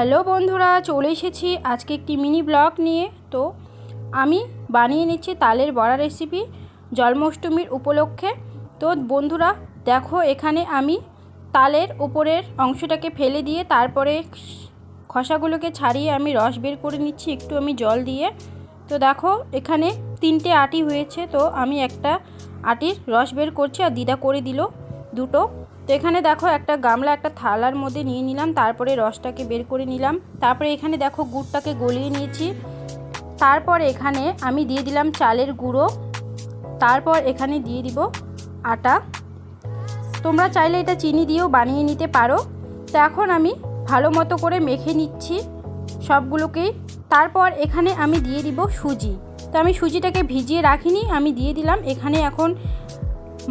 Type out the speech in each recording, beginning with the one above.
Hello বন্ধুরা, চলে এসেছি আজকে একটি মিনি ব্লগ নিয়ে। তো আমি বানিয়ে নিচ্ছি তালের বড়া রেসিপি জন্মাষ্টমীর উপলক্ষে। তো বন্ধুরা দেখো, এখানে আমি তালের উপরের অংশটাকে ফেলে দিয়ে তারপরে খোসাগুলোকে ছাড়িয়ে আমি রস বের করে নিচ্ছি একটু আমি জল দিয়ে। তো দেখো এখানে 3টে আটি হয়েছে, তো আমি একটা আটির রস বের করছি আর দিদা করে দিল দুটো। তো এখানে দেখো একটা গামলা একটা থালার মধ্যে নিয়ে নিলাম, তারপরে রসটাকে বের করে নিলাম। তারপরে এখানে দেখো গুড়টাকে গলিয়ে নিয়েছি। তারপর এখানে আমি দিয়ে দিলাম চালের গুঁড়ো, তারপর এখানে দিয়ে দিব আটা। তোমরা চাইলে এটা চিনি দিয়েও বানিয়ে নিতে পারো। তো এখন আমি ভালো মতো করে মেখে নিচ্ছি সবগুলোকেই। তারপর এখানে আমি দিয়ে দিব সুজি। তো আমি সুজিটাকে ভিজিয়ে রাখিনি, আমি দিয়ে দিলাম। এখানে এখন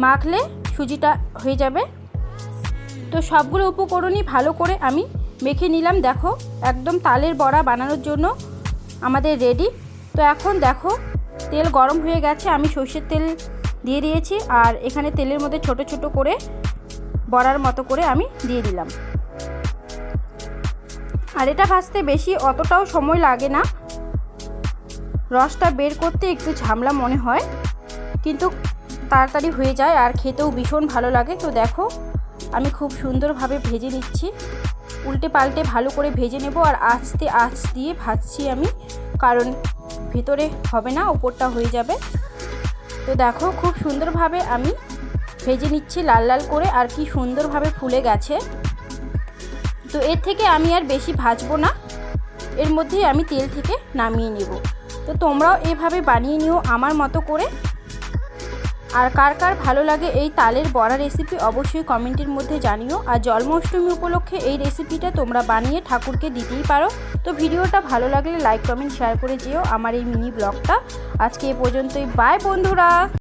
মাখলে সুজিটা হয়ে যাবে। তো সবগুলো উপকরণই ভালো করে আমি মেখে নিলাম। দেখো একদম তালের বড়া বানানোর জন্য আমাদের রেডি। তো এখন দেখো তেল গরম হয়ে গেছে, আমি সর্ষের তেল দিয়ে দিয়েছি আর এখানে তেলের মধ্যে ছোট ছোট করে বড়ার মতো করে আমি দিয়ে দিলাম। আর এটা ভাজতে বেশি অতটাও সময় লাগে না, রসটা বের করতে একটু ঝামেলা মনে হয়, কিন্তু তাড়াতাড়ি হয়ে যায় আর খেতেও ভীষণ ভালো লাগে। তো দেখো আমি খুব সুন্দরভাবে ভেজে নিচ্ছি, উল্টে পাল্টে ভালো করে ভেজে নেব। আর আস্তে আঁচ দিয়ে ভাজছি আমি, কারণ ভেতরে হবে না, উপরটা হয়ে যাবে। তো দেখো খুব সুন্দরভাবে আমি ভেজে নিচ্ছি লাল লাল করে, আর কি সুন্দরভাবে ফুলে গেছে। তো এর থেকে আমি আর বেশি ভাজবো না, এর মধ্যেই আমি তেল থেকে নামিয়ে নেব। তো তোমরাও এভাবে বানিয়ে নিও আমার মতো করে। আর কার কার ভালো লাগে এই তালের বড়া রেসিপি অবশ্যই কমেন্টের মধ্যে জানিও। আর জন্মাষ্টমী উপলক্ষে এই রেসিপিটা তোমরা বানিয়ে ঠাকুরকে দিতেই পারো। তো ভিডিওটা ভালো লাগলে লাইক কমেন্ট শেয়ার করে যেও আমার এই মিনি ব্লগটা। আজকে এ পর্যন্তই, বাই বন্ধুরা।